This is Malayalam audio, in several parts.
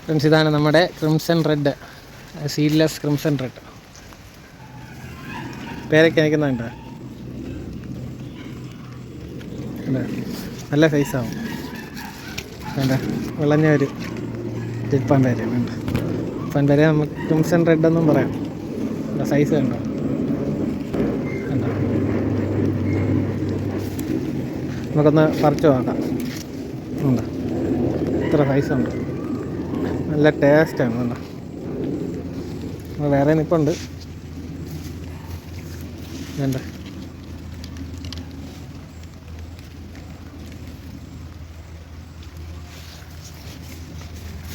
ഫ്രണ്ട്സ്, ഇതാണ് നമ്മുടെ crimson red, seedless crimson red. പേരൊക്കെ നിൽക്കുന്നുണ്ട്, നല്ല സൈസാവും. വേണ്ട വിളഞ്ഞ ഒരു ടിപ്പാൻ പേര് വേണ്ട ഇപ്പം പേര് നമുക്ക് ക്രിംസൺ റെഡ് എന്നും പറയാം. സൈസ് കണ്ടോ, കണ്ടോ? നമുക്കൊന്ന് പറിച്ച് നോക്കാം. ഉണ്ടോ, ഇത്ര സൈസുണ്ട്, നല്ല ടേസ്റ്റാണ്. കണ്ടോ, വേറെ നിൽപ്പുണ്ട്. വേണ്ട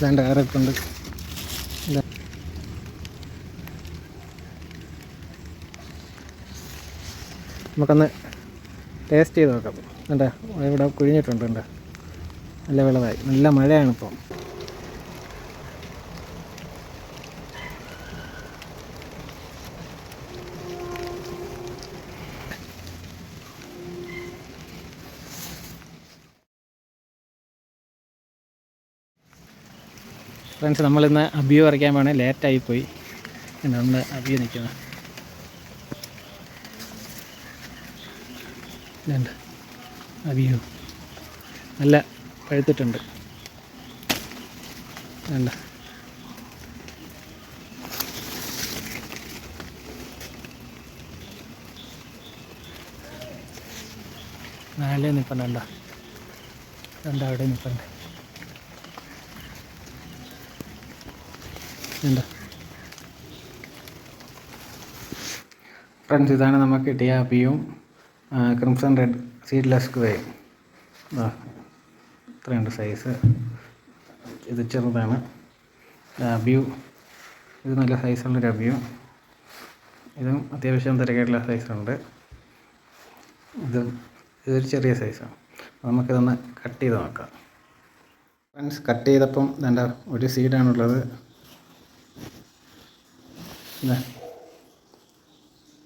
വേണ്ട വേറെ ഇപ്പുണ്ട്. നമുക്കൊന്ന് ടേസ്റ്റ് ചെയ്ത് നോക്കാം. എന്താ ഇവിടെ കുഴിഞ്ഞിട്ടുണ്ട്, എന്താ നല്ല വിളവായി. നല്ല മഴയാണിപ്പം. ഫ്രണ്ട്സ്, നമ്മളിന്ന് അബിയു പറിക്കാൻ പോകണേ, ലേറ്റായിപ്പോയി. നമ്മുടെ അബിയു നിൽക്കുന്നത് വേണ്ട. അബിയു നല്ല പഴുത്തിട്ടുണ്ട്, വേണ്ട. നാലേ നിൽപ്പുണ്ട്, രണ്ട് അവിടെ നിൽപ്പുണ്ട്. ഉണ്ട് ഫ്രണ്ട്സ്, ഇതാണ് നമുക്ക് കിട്ടിയ അബിയും ക്രിംസൺ റെഡ് സീഡ്ലെസ് ക്വേയും. ഇത്രയുണ്ട് സൈസ്. ഇത് ചെറുതാണ്. അബിയു ഇത് നല്ല സൈസുള്ളൊരു അബിയു. ഇതും അത്യാവശ്യം തിരക്കായിട്ടുള്ള സൈസുണ്ട്. ഇതൊരു ചെറിയ സൈസാണ്. നമുക്കിതൊന്ന് കട്ട് ചെയ്ത് നോക്കാം. ഫ്രണ്ട്സ്, കട്ട് ചെയ്തപ്പം വേണ്ട ഒരു സീഡാണുള്ളത്.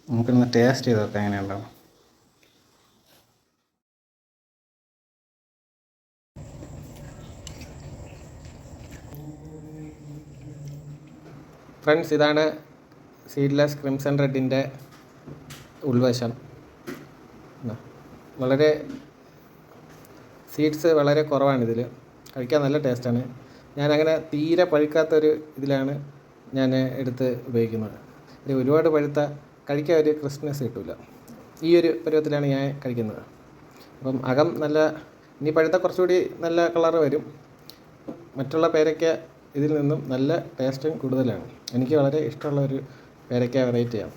നമുക്കൊന്ന് ടേസ്റ്റ് ചെയ്ത് നോക്കാം എങ്ങനെയുണ്ടാവും. ഫ്രണ്ട്സ്, ഇതാണ് സീഡ്ലെസ് ക്രിംസൺ റെഡിൻ്റെ ഉൾവശം. വളരെ സീഡ്സ് വളരെ കുറവാണിതിൽ. കഴിക്കാൻ നല്ല ടേസ്റ്റാണ്. ഞാനങ്ങനെ തീരെ പഴുക്കാത്തൊരു ഇതിലാണ് ഞാൻ എടുത്ത് ഉപയോഗിക്കുന്നത്. ഇത് ഒരുപാട് പഴുത്ത കഴിക്കാൻ ഒരു ക്രിസ്പ്നെസ് കിട്ടില്ല. ഈ ഒരു പരുവത്തിലാണ് ഞാൻ കഴിക്കുന്നത്. അപ്പം അകം നല്ല, ഇനി പഴുത്ത കുറച്ചുകൂടി നല്ല കളറ് വരും. മറ്റുള്ള പേരയ്ക്ക ഇതിൽ നിന്നും നല്ല ടേസ്റ്റും കൂടുതലാണ്. എനിക്ക് വളരെ ഇഷ്ടമുള്ള ഒരു പേരയ്ക്ക വെറൈറ്റിയാണ്.